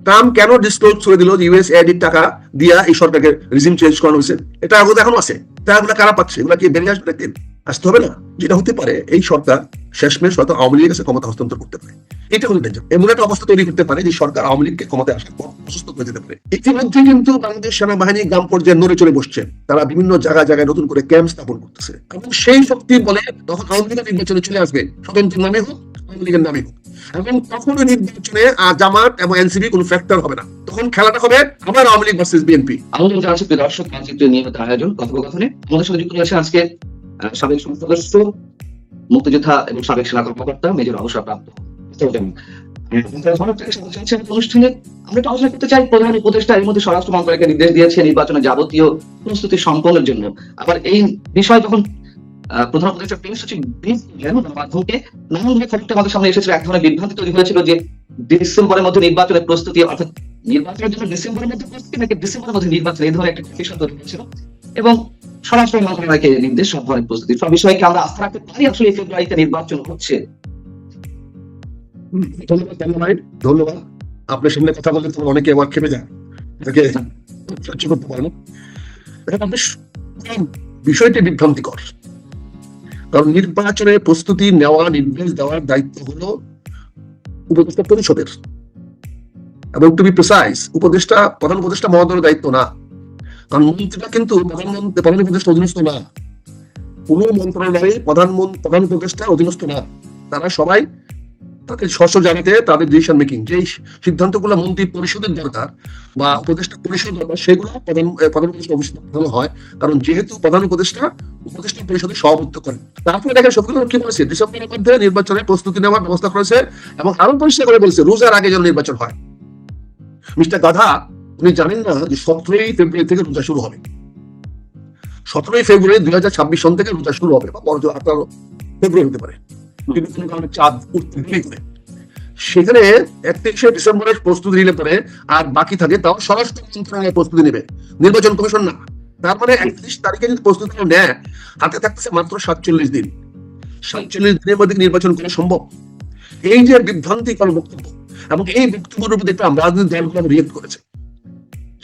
Trump কেন disclose করে দিল যে ইউএসএআইডির টাকা দিয়া এই সরকারকে রিজিম চেঞ্জ করানো হয়েছে? এটা আগে এখন আছে, টাকাগুলো কারা পাচ্ছে? এগুলো কি বেরিয়ে আসবে একদিন? আসতে হবে না? যেটা হতে পারে এই সরকার শেষমেশ হয়তো আওয়ামী লীগের কাছে ক্ষমতা হস্তান্তর করতে পারে। এটা হলো ডেঞ্জার। এমন একটা অবস্থা তৈরি করতে পারে যে সরকার আওয়ামী লীগকে ক্ষমতায় আসার পর অসুস্থ করে যেতে পারে। ইতিমধ্যে কিন্তু বাংলাদেশ সেনাবাহিনী গ্রাম পর্যায়ে নড়ে চড়ে বসছে, তারা বিভিন্ন জায়গায় জায়গায় নতুন করে ক্যাম্প স্থাপন করতেছে, এবং সেই শক্তি বলে তখন আওয়ামী লীগের নির্বাচনে চলে আসবে, স্বতন্ত্র নামে হোক আওয়ামী লীগের নামে হোক, এবং তখন ওই নির্বাচনে জামাত এবং এনসিপি কোনো ফ্যাক্টর হবে না। তখন খেলাটা হবে আবার আওয়ামী লীগ ভার্সেস বিএনপি। আমাদের জানাচ্ছি দর্শক মানচিত্রের নিয়মিত আয়োজন কথোপকথনে আমাদের সাথে যুক্ত রয়েছে আজকে সাবেক সংসদ সদস্য, মুক্তিযোদ্ধা এবং সাবেক সেনা কর্মকর্তা মেজর অবসরপ্রাপ্ত অনুষ্ঠানে আমরা একটু আলোচনা করতে চাই। প্রধান উপদেষ্টা এর মধ্যে স্বরাষ্ট্র মন্ত্রণালয়কে নির্দেশ দিয়েছে নির্বাচনের যাবতীয় প্রস্তুতি সম্পন্নের জন্য। আবার এই বিষয় যখন প্রধান উপদেষ্টা প্রেস সচিব মাধ্যমকে নানানভাবে খবরটা আমাদের সামনে এসেছিল, এক ধরনের বিভ্রান্তি তৈরি হয়েছিল যে ডিসেম্বরের মধ্যে নির্বাচনের প্রস্তুতি, অর্থাৎ নির্বাচনের জন্য ডিসেম্বরের মধ্যে প্রস্তুতি নাকি ডিসেম্বরের মধ্যে নির্বাচন, এই ধরনের একটা কনফিউশন তৈরি হয়েছিল। এবং স্বরাষ্ট্র মন্ত্রণালয়কে নির্দেশ সব ধরনের প্রস্তুতি, সব বিষয়কে আমরা আস্থা রাখতে পারি আসলে ফেব্রুয়ারিতে নির্বাচন হচ্ছে। ধন্যবাদ। আপনার সামনে কথা বলতে তোমার অনেকে আবার খেপে যায়, এটাকে সহ্য করতে পারে না। বিষয়টি বিভ্রান্তিকর, কারণ নির্বাচনের প্রস্তুতি নেওয়া, নির্দেশ দেওয়ার দায়িত্ব হলো উপদেষ্টা পরিষদের, এবং টু বি প্রিসাইজ উপদেষ্টা প্রধান উপদেষ্টা মহোদয়ের দায়িত্ব না। কারণ মন্ত্রীরা কিন্তু প্রধান উপদেষ্টা অধীনস্থ না, কোন মন্ত্রণালয়ে প্রধান উপদেষ্টা অধীনস্থ না। তারা সবাই তাদের স্ব জানিতে তাদের ডিসিশন মেকিং, যে সিদ্ধান্তগুলো মন্ত্রী পরিষদের দরকার বা উপদেষ্টা পরিষদ দরকার, সেগুলো প্রধান উপদেষ্টা ভালো হয়। কারণ যেহেতু প্রধান উপদেষ্টা পরিষদের সভাপতিত্ব করেন। তারপরে দেখেন সবগুলো কি বলেছে, ডিসেম্বরের মধ্যে নির্বাচনের প্রস্তুতি নেওয়ার ব্যবস্থা করেছে, এবং আরো পরিষ্কার করে বলেছে রোজার আগে যেন নির্বাচন হয়। মিস্টার গাধা, উনি জানেন না যে 17ই ফেব্রুয়ারি থেকে রোজা শুরু হবে। 17ই ফেব্রুয়ারি 2026 সন থেকে রোজা শুরু হবে, বা 18 ফেব্রুয়ারি হতে পারে, কিন্তু কোনো কারণে চাঁদ উঠতে দেরি করে। সেখানে 31শে ডিসেম্বরের প্রস্তুতি নিলে পরে আর বাকি থাকে তাও স্বরাষ্ট্র মন্ত্রণালয় প্রস্তুতি নেবে, নির্বাচন কমিশন না। তার মানে 31 তারিখে যদি প্রস্তুতি নেয়, হাতে থাকতেছে মাত্র 47 দিন। 47 দিনের মধ্যে নির্বাচন করা সম্ভব? এই যে বিভ্রান্তিকর বক্তব্য, এবং এই বক্তব্যের উপর দেখলাম রাজনৈতিক দলগুলো রিয়েক্ট করেছে।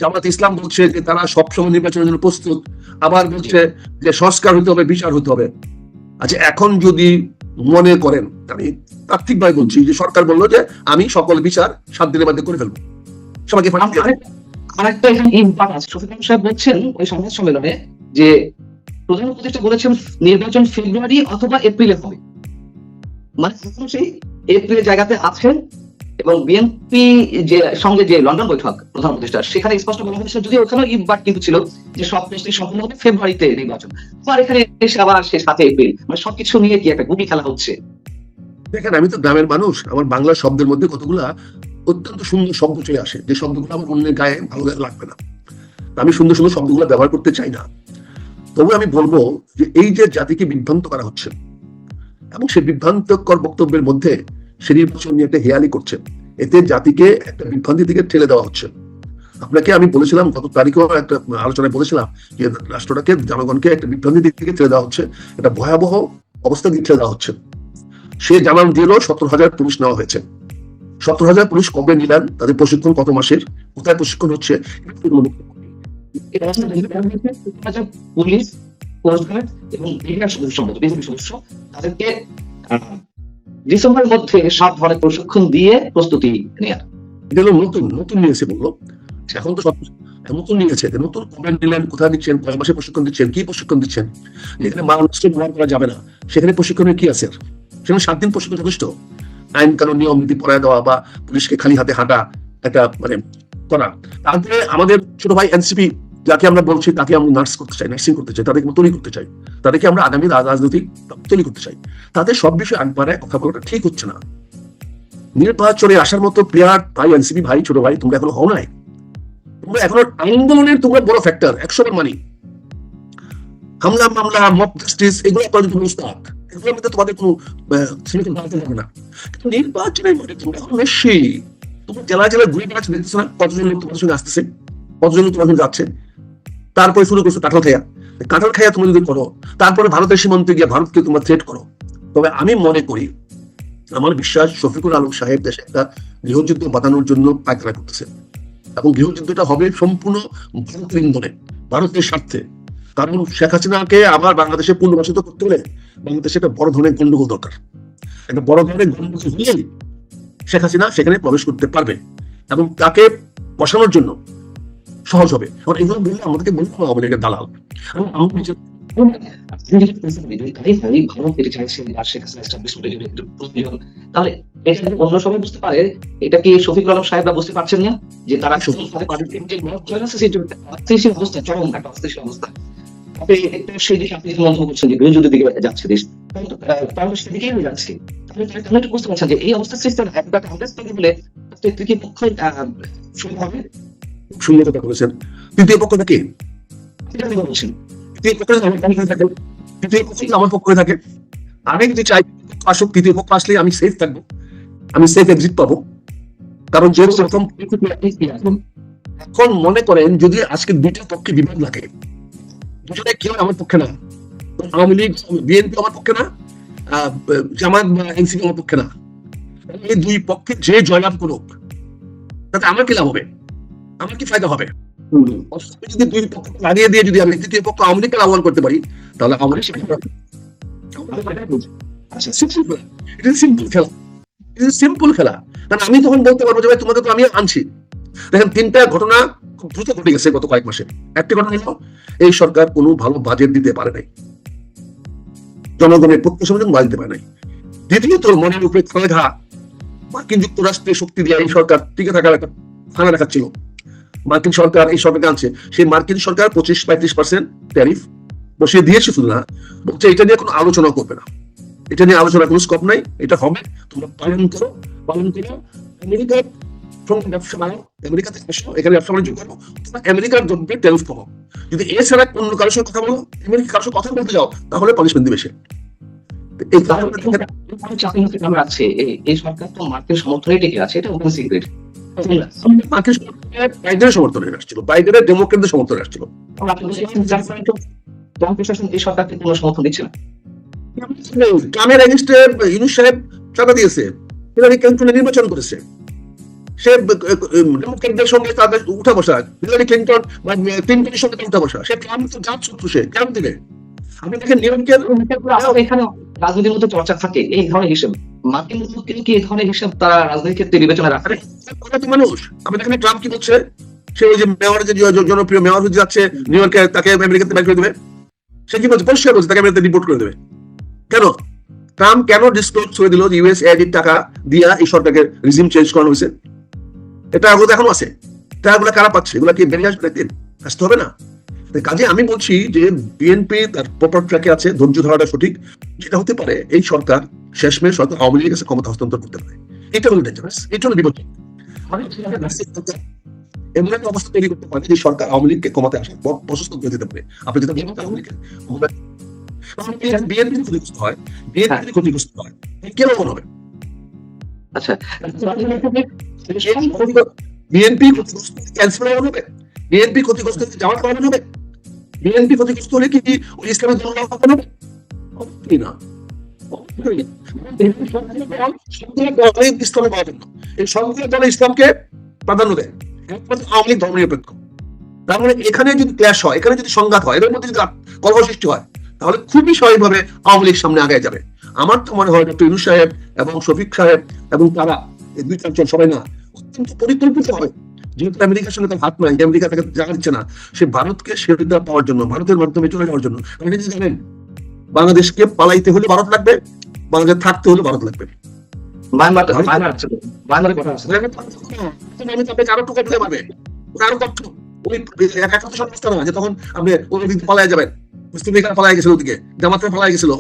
জামাত ইসলাম বলছে যে তারা সবসময় নির্বাচনের জন্য প্রস্তুত, আবার বলছে যে সংস্কার হতে হবে, বিচার হতে হবে। আচ্ছা, এখন যদি মনে করেন, আমি তাত্ত্বিকভাবে বলছি যে সরকার বললো যে আমি সকল বিচার 7 দিনের মধ্যে করে ফেলবো, সবাইকে আরেকটা এখানে ইম্প্যাক্ট আছে। শফিকুল সাহেব বলছেন ওই সংবাদ সম্মেলনে যে প্রধান উপদেষ্টা বলেছেন নির্বাচন ফেব্রুয়ারি অথবা এপ্রিলে হবে, মানে এখন সেই এপ্রিলের জায়গাতে আছেন। এবং বিএনপি যে সঙ্গে যে লন্ডন বৈঠক প্রধান উপদেষ্টা, সেখানে স্পষ্ট বলা হয়েছিল, যদি ওখানেও ইম্প্যাক্ট কিন্তু ছিল যে সব প্রস্তুতি সম্পূর্ণ হবে ফেব্রুয়ারিতে নির্বাচন, আর এখানে এসে আবার সে 7 এপ্রিল, মানে সবকিছু নিয়ে কি একটা গুটি খেলা হচ্ছে। দেখেন, আমি তো গ্রামের মানুষ, আমার বাংলা শব্দের মধ্যে কতগুলা অত্যন্ত সুন্দর শব্দ চলে আসে, যে শব্দগুলো আমার অন্যের গায়ে ভালো লাগবে না, আমি সুন্দর সুন্দর শব্দগুলো ব্যবহার করতে চাই না। তবু আমি বলবো যে এই যে জাতিকে বিভ্রান্ত করা হচ্ছে, এবং সেই বিভ্রান্তকর বক্তব্যের মধ্যে সে নির্বাচন নিয়ে একটা হেয়ালি করছে, এতে জাতিকে একটা বিভ্রান্তি দিকে ঠেলে দেওয়া হচ্ছে। আপনাকে আমি বলেছিলাম, গত তারিখেও একটা আলোচনায় বলেছিলাম যে রাষ্ট্রটাকে, জনগণকে একটা বিভ্রান্তি দিক থেকে ঠেলে দেওয়া হচ্ছে, একটা ভয়াবহ অবস্থা দিকে ঠেলে দেওয়া হচ্ছে। সে জানান দিল 17,000 পুলিশ নেওয়া হয়েছে। 17,000 পুলিশ কবে নিলেন, তাদের প্রশিক্ষণ কত মাসের, কোথায় প্রশিক্ষণ হচ্ছে? পুলিশ, কোস্টগার্ড এবং সদস্য তাদেরকে ডিসেম্বরের মধ্যে সব ধরনের প্রশিক্ষণ দিয়ে প্রস্তুতি নেওয়া। এটা হলো নতুন নিয়েছে বললো। এখন তো সব নতুন নিয়েছে, নতুন কবে নিলেন, কোথায় নিচ্ছেন, কয় মাসে প্রশিক্ষণ দিচ্ছেন, কি প্রশিক্ষণ দিচ্ছেন? যেখানে মানুষকে ব্যবহার করা যাবে না, সেখানে প্রশিক্ষণের কি আছে? সেখানে 7 দিন প্রশিক্ষণ যথেষ্ট। আইন কানুন নিয়ম নীতি পড়ায় দেওয়া বা পুলিশকে খালি হাতে হাঁটা একটা মানে করা। তারপরে আমাদের ছোট ভাই এনসিপি, যাকে আমরা বলছি, তাকে আমরা নার্সিং করতে চাই, তাদেরকে তৈরি করতে চাই, তাদেরকে আমরা আগামী রাজনৈতিক তৈরি করতে চাই। তাদের সব বিষয়ে একবারে কথা বলাটা ঠিক হচ্ছে না। নির্বাচনে আসার মতো প্লেয়ার ভাই এনসিপি ভাই, ছোট ভাই, তোমরা এখনো হও নাই। তোমরা এখনো আন্দোলনের তোমরা বড় ফ্যাক্টর, 100 মানি হামলা মামলা মব জাস্টিস এগুলো আপনাদের কোনো উস্তাদ, এগুলোর মধ্যে তোমাদের কোনো বাড়াতে হবে না। কিন্তু নির্বাচনের মধ্যে তোমরা এখন বেশি, তোমরা জেলায় ঘুরে বেড়াচ্ছ, দেখতেছো না কতজন লোক তোমাদের সঙ্গে আসতেছে, কতজন লোক তোমার সঙ্গে যাচ্ছে। তারপরে শুরু করছো কাঁঠাল খাইয়া তুমি যদি করো, তারপরে ভারতের সীমান্তে গিয়ে ভারতকে তোমরা থ্রেট করো। তবে আমি মনে করি আমার বিশ্বাস শফিকুল আলম সাহেব দেশে একটা গৃহযুদ্ধ বাঁধানোর জন্য পায়তারা করতেছে, এবং গৃহযুদ্ধটা হবে সম্পূর্ণ ভারতের ইন্ধনে, ভারতের স্বার্থে। কারণ শেখ হাসিনাকে আবার বাংলাদেশে পুনর্বাসিত করতে হলে বাংলাদেশে একটা বড় ধরনের গন্ডগোল দরকার। একটা বড় ধরনের গন্ডগোল হলেই শেখ হাসিনা সেখানে প্রবেশ করতে পারবে, এবং তাকে বসানোর জন্য সহজ হবে। কারণ এগুলো বললে আমাদেরকে বলতে হবে আওয়ামী লীগের দালাল। এবং আওয়ামী লীগের তাহলে এটা যদি অন্য সবাই বুঝতে পারে, এটা কি শফিকুল আলম সাহেবরা বুঝতে পারছেন না যে তারা অস্থিতিশীল অবস্থা, চরম একটা অস্থিতিশীল অবস্থা। আপনি সেই দিকে আপনি মন্তব্য করছেন যে গৃহযুদ্ধের দিকে যাচ্ছে দেশ, তাহলে সেদিকেই যাচ্ছে। তাহলে একটু বুঝতে পারছেন যে এই অবস্থা সৃষ্টি একটা কংগ্রেস তৈরি হলে তৃতীয় পক্ষ শুরু হবে। সুন্দর কথা বলেছেন। তৃতীয় পক্ষটা কি? এটা আপনি বলছেন তৃতীয় পক্ষ আমার পক্ষে থাকে। আমি যদি চাই আসুক, তৃতীয় পক্ষ আসলে আমি সেফ থাকবো, আমি সেফ এক্সিট পাবো। কারণ যেহেতু প্রথম এখন মনে করেন যদি আজকে দুইটা পক্ষে বিবাদ লাগে, দুজনে কেউ আমার পক্ষে না, আওয়ামী লীগ বিএনপি আমার পক্ষে না, জামাত বা এনসিপি আমার পক্ষে না, এই দুই পক্ষে যে জয়লাভ করুক তাতে আমার কি লাভ হবে, আমার কি ফায়দা হবে? যদি দুই পক্ষ লাগিয়ে দিয়ে যদি আমি তৃতীয় পক্ষ আওয়ামী লীগকে লাভবান করতে পারি, তাহলে আওয়ামী লীগ সিম্পল খেলা, সিম্পল খেলা। কারণ আমি তখন বলতে পারবো যে ভাই তোমাদের তো আমি আনছি। দেখেন তিনটা ঘটনা খুব দ্রুত ঘটে গেছে গত কয়েক মাসে। একটি ঘটনা হলো এই সরকার কোনো ভালো বাজেট দিতে পারে নাই, জনগণের প্রত্যাশা মতন বাজেট দিতে পারে নাই। দ্বিতীয়ত মনের উপরে ঘা মার্কিন যুক্তরাষ্ট্রের শক্তি দিয়ে এই সরকার টিকে থাকার একটা ফানা দেখাচ্ছিল। মার্কিন সরকার এই সরকারকে আনছে, সেই মার্কিন সরকার 25-35% ট্যারিফ বসিয়ে দিয়েছে, শুধু না বলছে এটা নিয়ে কোনো আলোচনা করবে না, এটা নিয়ে আলোচনা কোনো স্কোপ নাই, এটা হবে তোমরা পালন করো। আমেরিকার সঙ্গে ব্যবসা বাড়াও, আমেরিকাতে আসো, এখানে ব্যবসা বাণিজ্য করো, তোমরা আমেরিকার দ্রব্যের ট্যারিফ কমাও। যদি এছাড়া অন্য কারোর সঙ্গে কথা বলো, আমেরিকা কারোর সঙ্গে কথা বলতে যাও, তাহলে পানিশমেন্ট দিবে সে। আছে এই সরকার তো মার্কিন সমর্থনে টিকে আছে, এটা ওপেন সিক্রেট। বাইডেনের সমর্থনে আসছিল, বাইডেনের ডেমোক্রেটদের সমর্থনে আসছিল। এই সরকারকে কোনো সমর্থন দিচ্ছে না। ট্রাম্পের এগেইনস্টে ইউনূস সাহেব টাকা দিয়েছে, হিলারি ক্লিনটন নির্বাচন করেছে, সে ডেমোক্রেটদের সঙ্গে তাদের উঠা বসা, হিলারি ক্লিনটন বা ক্লিনটনের সঙ্গে উঠা বসা, সে ট্রাম্প তো জাত শত্রু, সে কেন দিবে? আপনি দেখেন নিউইয়র্কের এখানে রাজনীতির মধ্যে চর্চা থাকে এই ধরনের হিসেব, মার্কিন লোকের কি এই ধরনের হিসাব তারা রাজনীতির ক্ষেত্রে বিবেচনা রাখে? মানুষ আপনি দেখেন ট্রাম্প কি বলছে, সে ওই যে মেয়রের যে জনপ্রিয় মেয়র হয়ে যাচ্ছে নিউইয়র্কে, তাকে আমেরিকাতে বের করে দেবে। সে কি বলছে, পরিষ্কার বলছে তাকে আমেরিকাতে রিপোর্ট করে দেবে। কেন ট্রাম্প কেন ডিসক্লোজ করে দিল ইউএস এর টাকা দিয়া এই সরকারকে রিজিম চেঞ্জ করানো হয়েছে? এটা আগুলো এখনো আছে, টাকাগুলো কারা পাচ্ছে? এগুলো কি বেরিয়ে আসবে? একদিন আসতে হবে না? কাজে আমি বলছি যে বিএনপি তার প্রপার ট্র্যাকে আছে, ধৈর্য ধরাটা সঠিক। যেটা হতে পারে এই সরকার শেষমেশ হয়তো আওয়ামী লীগের কাছে ক্ষমতা হস্তান্তর করতে পারে। এটা হলো ডেঞ্জারাস, এটা হলো বিপদ। এমন একটা অবস্থা তৈরি করতে পারে যে সরকার আওয়ামী লীগকে ক্ষমতায় আসা প্রশস্ত করে দিতে পারে। আপনি যেটা আওয়ামী লীগের বিএনপি ক্ষতিগ্রস্ত হয়, বিএনপি ক্ষতিগ্রস্ত হয়, কেন মনে হবে? আচ্ছা, বিএনপি ক্ষতিগ্রস্ত ক্যান্সেল হবে, বিএনপি ক্ষতিগ্রস্ত জামাত পালানো হবে, বিএনপি ক্ষতিগ্রস্ত হলে কি ওই ইসলামের দল হবে না? ইসলামে পাওয়ার জন্য এই সবগুলো দল ইসলামকে প্রাধান্য দেয়, একমাত্র আওয়ামী লীগ ধর্মনিরপেক্ষ। তার মানে এখানে যদি ক্ল্যাশ হয়, এখানে যদি সংঘাত হয়, এদের মধ্যে যদি কলহ সৃষ্টি হয়, তাহলে খুবই স্বাভাবিকভাবে আওয়ামী লীগ সামনে আগে যাবে। আমার তো মনে হয় ডক্টর ইউনূস সাহেব এবং শফিক সাহেব এবং তারা এই দুই চারজন সবাই না অত্যন্ত পরিকল্পিত হবে, যেহেতু আমেরিকার সঙ্গে তার হাত নাই, আমেরিকা তাকে জায়গা দিচ্ছে না, সে ভারতকে সুবিধা পাওয়ার জন্য, ভারতের মাধ্যমে চলে যাওয়ার জন্য। আপনি যদি জানেন বাংলাদেশকে পালাইতে হলে ভারত লাগবে, বাংলাদেশ থাকতে হলে ভারত লাগবে। তখন আপনি পালাই যাবেন, পালাই গেছিল ওদিকে, জামাতে পালাই গেছিল।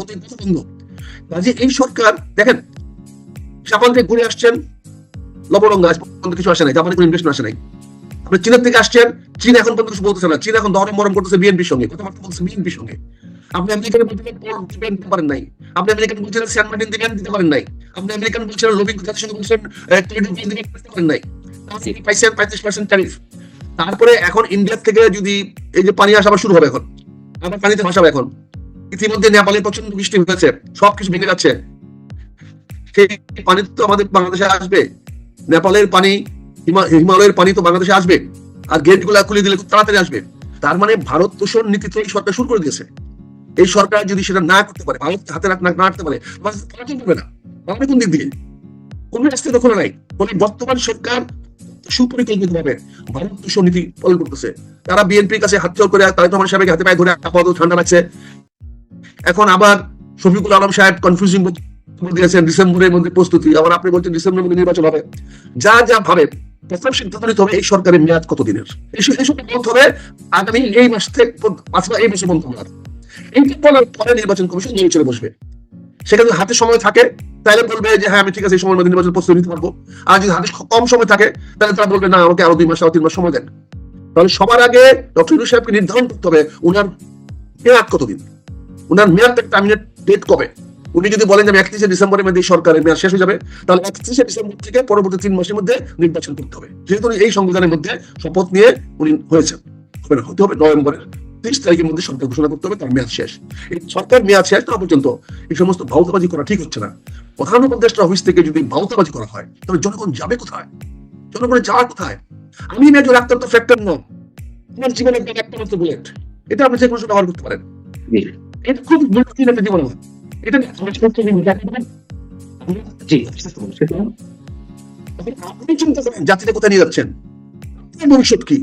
কাজে এই সরকার দেখেন জাপান থেকে ঘুরে আসছেন, লবণঙ্গা কিছু আসে নাই, জাপানে কোনো ইনভেস্টমেন্ট আসে নাই। আপনি চীনের থেকে আসছেন, চীন এখন পর্যন্ত কিছু বলতেছে না, চীন এখন ধরম মরম করতেছে বিএনপির সঙ্গে, কথাবার্তা বলতেছে বিএনপির সঙ্গে। আপনি আমেরিকানে বলছিলেন দিতে পারেন নাই, আপনি আমেরিকান বলছিলেন সেন্ট মার্টিন দিতে পারেন নাই, আপনি আমেরিকান বলছিলেন লোভিং জাতির সঙ্গে বলছেন দিতে পারেন নাই, পাইছেন 35% ট্যারিফ। তারপরে এখন ইন্ডিয়া থেকে যদি এই যে পানি আসা আবার শুরু হবে, এখন আবার পানিতে ভাসাবে। এখন ইতিমধ্যে নেপালে প্রচন্ড বৃষ্টি হয়েছে, সবকিছু ভেঙে যাচ্ছে। সেই পানি তো আমাদের বাংলাদেশে আসবে, নেপালের পানি, হিমালয়ের পানি তো বাংলাদেশে আসবে, আর গেট গুলা খুলে দিলে খুব তাড়াতাড়ি আসবে। তার মানে ভারত দূষণ নীতি তো এই সরকার শুরু করে দিয়েছে। এই সরকার যদি সেটা না করতে পারে, ভারত হাতে না রাখতে পারে, পারবে না। পারবে কোন দিক দিয়ে? কোন রাস্তায় দখল নাই। ফলে বর্তমান সরকার সুপরিকল্পিত ভাবে ভারত দূষণ নীতি পালন করতেছে। তারা বিএনপির কাছে হাত জোর করে তারেক রহমান সাহেবকে হাতে পায়ে ধরে আপাতত ঠান্ডা রাখছে। এখন আবার শফিকুল আলম সাহেব কনফিউজিং দিয়েছেন ডিসেম্বরের মধ্যে প্রস্তুতি, আবার আপনি বলছেন ডিসেম্বরের মধ্যে নির্বাচন হবে। যা যা ভাবে প্রথম সিদ্ধান্ত নিতে হবে এই সরকারের মেয়াদ কতদিনের, এইসব বলতে হবে আগামী এই মাস থেকে অথবা এই মাসে বলতে হবে। এইটা বলার পরে নির্বাচন কমিশন নিয়ে চলে বসবে। সেখানে যদি হাতে সময় থাকে তাহলে বলবে যে হ্যাঁ আমি ঠিক আছে এই সময়ের মধ্যে নির্বাচন প্রস্তুতি নিতে পারবো। আর যদি হাতে কম সময় থাকে তাহলে তারা বলবে না আমাকে আরো 2 মাস আরো 3 মাস সময় দেন। তাহলে সবার আগে ডক্টর ইউনূস সাহেবকে নির্ধারণ করতে হবে উনার মেয়াদ কতদিন, উনার মেয়াদ টার্মিনেট ডেট কবে। উনি যদি বলেন যে 31শে ডিসেম্বরের মধ্যে সরকারের মেয়াদ শেষ হয়ে যাবে, তাহলে 31শে ডিসেম্বর থেকে পরবর্তী 3 মাসের মধ্যে নির্বাচন করতে হবে। যেহেতু এই সংবিধানের মধ্যে শপথ নিয়ে উনি হয়েছেন, হতে হবে নভেম্বরের 30 তারিখের মধ্যে সরকার ঘোষণা করতে হবে তার মেয়াদ শেষ। এই সরকার মেয়াদ শেষ না পর্যন্ত এই সমস্ত ভাউতাবাজি করা ঠিক হচ্ছে না। প্রধান উপদেষ্টা অফিস থেকে যদি ভাউতাবাজি করা হয় তাহলে জনগণ যাবে কোথায়? জনগণের যাওয়ার কোথায়? আমি মেজর ডাক্তার তো ফ্যাক্টর না, আমার জীবনে একটা মাত্র বুলেট, এটা আপনি যে কোনো সময় ব্যবহার করতে পারেন। এটা খুব গুরুত্বপূর্ণ একটা জীবন। এটা জি, আপনি চিন্তা করেন জাতিটা কোথায় নিয়ে যাচ্ছেন, আপনার ভবিষ্যৎ কি?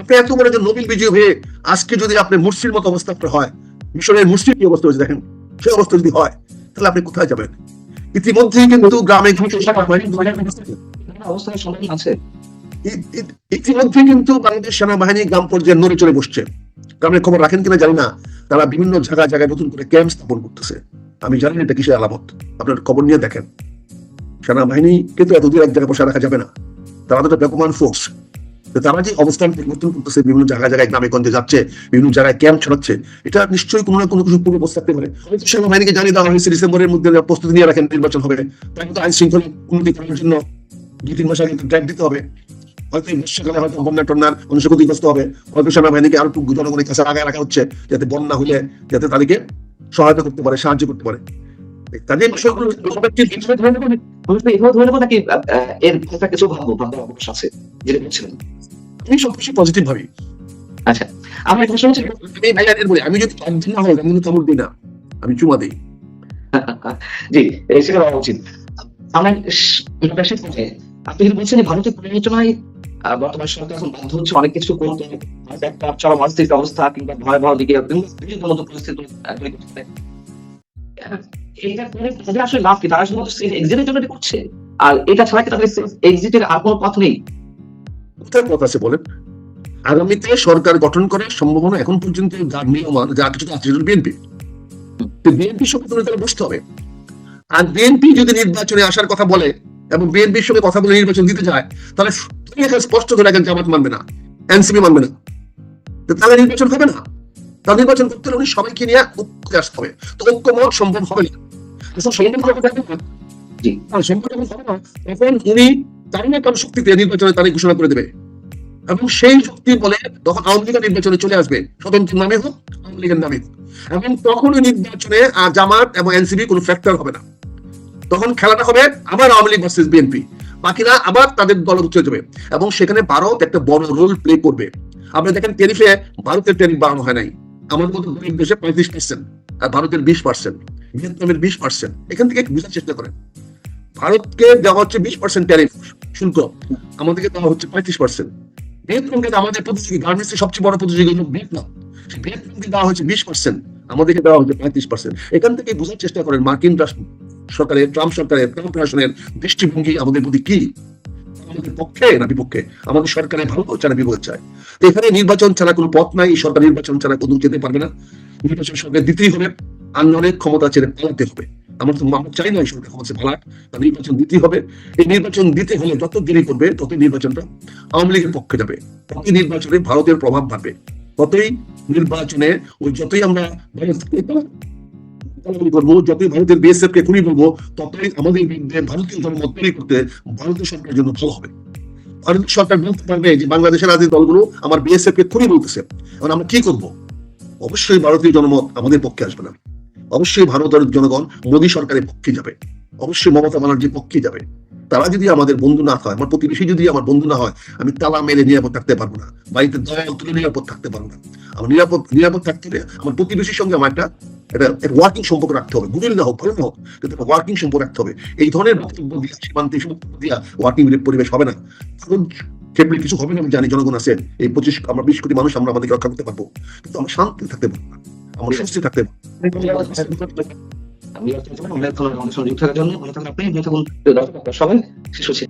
আপনি এত বড় যে নোবেল বিজয়ী হয়ে আজকে যদি আপনি মুরসির মতো অবস্থা হয়, মিশরের মুরসির কি অবস্থা হয়েছে দেখেন, সেই অবস্থা যদি হয় তাহলে আপনি কোথায় যাবেন? ইতিমধ্যেই কিন্তু গ্রামে অবস্থার সমাধান আছে। ইতিমধ্যে কিন্তু বাংলাদেশ সেনাবাহিনী গ্রাম পর্যায়ে নড়ে চলে বসছে। গ্রামের খবর রাখেন কিনা জানি না, তারা বিভিন্ন জায়গায় জায়গায় নতুন করে ক্যাম্প স্থাপন করতেছে। আমি জানি না এটা কিসের আলামত, আপনার খবর নিয়ে দেখেন। সেনাবাহিনী কিন্তু এতদূর এক জায়গায় বসে রাখা যাবে না, তারা তো ব্যাপকমান ফোর্স। তারা যে অবস্থান পরিবর্তন করতেছে, বিভিন্ন জায়গায় জায়গায় গ্রামে গঞ্জে যাচ্ছে, বিভিন্ন জায়গায় ক্যাম্প ছড়াচ্ছে, এটা নিশ্চয়ই কোনো না কোনো কিছু পূর্ব থাকতে পারে। সেনাবাহিনীকে জানিয়ে দেওয়া হয়েছে ডিসেম্বরের মধ্যে প্রস্তুতি নিয়ে রাখেন, নির্বাচন হবে। তাই তো আইন শৃঙ্খলা উন্নতি করার জন্য 2-3 মাস আগে ড্রাইভ দিতে হবে। হয়তো বর্ষাকালে হয়তো বন্যা টন্যার মানুষ ক্ষতিগ্রস্ত হবে, হয়তো সেনাবাহিনীকে আরো জনগণের কাছে আগে রাখা হচ্ছে যাতে বন্যা হলে যাতে তাদেরকে সহায়তা করতে পারে, সাহায্য করতে পারে। তাদের বিষয়গুলো এভাবে ধরে নেবো নাকি এর ভেতরে কিছু ভাবনার অবকাশ আছে যেটা বলছিলেন? আমি সবকিছু পজিটিভ ভাবি। আচ্ছা, আমরা এটা শুনছি। আমি যদি না হয় আমি কামড় দিই না, আমি চুমা দিই। জি, সেটা হওয়া উচিত। আমরা আপনি যদি বলছেন যে ভারতের প্রয়োজনায় বর্তমান সরকার এখন বাধ্য হচ্ছে অনেক কিছু করতে, একটা চরম অস্থির অবস্থা কিংবা ভয়াবহ দিকে বিভিন্ন মতো পরিস্থিতি তৈরি করতে। এটা করে তাদের আসলে লাভ কি? তারা শুধুমাত্র সেফ এক্সিটের জন্য এটা করছে, আর এটা ছাড়া কি তাদের সেফ এক্সিটের আর কোনো পথ নেই? কোথায় পথ আছে বলেন? আগামীতে সরকার গঠন করার সম্ভাবনা এখন পর্যন্ত যা নিয়মান যা কিছু আছে বিএনপি, বিএনপির সঙ্গে তারা বসতে হবে। আর বিএনপি যদি নির্বাচনে আসার কথা বলে এবং বিএনপির সঙ্গে কথা বলে নির্বাচন দিতে যায়, তাহলে স্পষ্ট করে রাখেন জামাত মানবে না, এনসিপি মানবে না, তাহলে নির্বাচন হবে না। তার নির্বাচন করতে হলে উনি সবাইকে নিয়ে ঐক্যে আসতে হবে। তো ঐক্যমত সম্ভব হবে না। এখন উনি তারই না কারো শক্তিতে নির্বাচনে তারই ঘোষণা করে দেবে, এবং সেই শক্তি বলে তখন আওয়ামী লীগের নির্বাচনে চলে আসবে, স্বতন্ত্র নামে হোক আওয়ামী লীগের নামে হোক, এবং তখন ওই নির্বাচনে জামাত এবং এনসিপি কোনো ফ্যাক্টর হবে না। তখন খেলাটা হবে আবার আওয়ামী লীগ ভার্সেস বিএনপি, বাকিরা আবার তাদের দল চলে যাবে, এবং সেখানে ভারত একটা বড় রোল প্লে করবে। আপনি দেখেন ট্যারিফে ভারতের ট্যারিফ বাড়ানো হয় নাই, আমাদের মতো গরিব দেশে 35%, আর ভারতের 20%, ভিয়েতনামের 20%। এখান থেকে বুঝার চেষ্টা করেন, ভারতকে দেওয়া হচ্ছে 20% ট্যারিফ শুল্ক, আমাদেরকে দেওয়া হচ্ছে 35%। ভিয়েতনামকে আমাদের প্রতিযোগী গার্মেন্টসের সবচেয়ে বড় প্রতিযোগী হলো ভিয়েতনাম, ভিয়েতনামকে দেওয়া হচ্ছে 20%, আমাদেরকে দেওয়া হচ্ছে 35%। এখান থেকে বোঝার চেষ্টা করেন মার্কিন সরকারের, ট্রাম্প সরকারের, ট্রাম্প প্রশাসনের দৃষ্টিভঙ্গি আমাদের প্রতি কি, আমাদের পক্ষে না বিপক্ষে, আমাদের সরকারের ভালো চায় না বিপদ চায়। তো এখানে নির্বাচন ছাড়া কোনো পথ নাই, সরকার নির্বাচন ছাড়া কোথাও যেতে পারবে না। নির্বাচন সরকার দিতেই হবে, আন্দোলনের ক্ষমতা ছেড়ে পালাতে হবে। আমরা চাই না এই সরকার ক্ষমতা পালাক, নির্বাচন দিতেই হবে। এই নির্বাচন দিতে হলে যত দেরি করবে তত নির্বাচনটা আওয়ামী লীগের পক্ষে যাবে, ততই নির্বাচনে ভারতের প্রভাব বাড়বে, ততই নির্বাচনে ওই যতই আমরা করবো, যতই ভারতের বিএসএফ কে খুনি বলবো, ততই আমাদের বিরুদ্ধে ভারতীয় জনমত তৈরি করতে ভারতীয় সরকারের জন্য ভালো হবে। ভারতীয় সরকার বলতে পারবে যে বাংলাদেশের রাজনৈতিক দলগুলো আমার বিএসএফ কে খুনি বলতেছে, এখন আমরা কি করব? অবশ্যই ভারতীয় জনমত আমাদের পক্ষে আসবে না, অবশ্যই ভারতের জনগণ মোদী সরকারের পক্ষে যাবে। অবশ্যই মমতা ব্যানার্জির পক্ষে যাবে। তারা যদি আমাদের বন্ধু না হয়, আমার প্রতিবেশী যদি আমার বন্ধু না হয়, আমি তালা মেরে নিরাপদ থাকতে পারবো না, বাড়িতে দল তুলে নিরাপদ থাকতে পারবো না। আমার নিরাপদ থাকতে হলে আমার প্রতিবেশীর সঙ্গে আমার একটা ওয়ার্কিং সম্পর্ক রাখতে হবে, গুগল না হোক, ভালো না হোক, কিন্তু একটা ওয়ার্কিং সম্পর্ক রাখতে হবে। এই ধরনের বক্তব্য দিয়া সীমান্তে এসব বক্তব্য দিয়া ওয়ার্কিং পরিবেশ হবে না। কারণ ক্ষেত্রে কিছু হবে না, আমি জানি জনগণ আছে, এই 25 আমরা 20 কোটি মানুষ আমরা আমাদেরকে রক্ষা করতে পারবো, কিন্তু আমরা শান্তি থাকতে পারবো না, আমরা সুস্থ থাকতে পারবো। আমি আপনার জন্য আমাদের সঙ্গে যুক্ত থাকার জন্য ভালো থাকুন আপনি, ভালো থাকুন সবাই। শেষ হচ্ছে।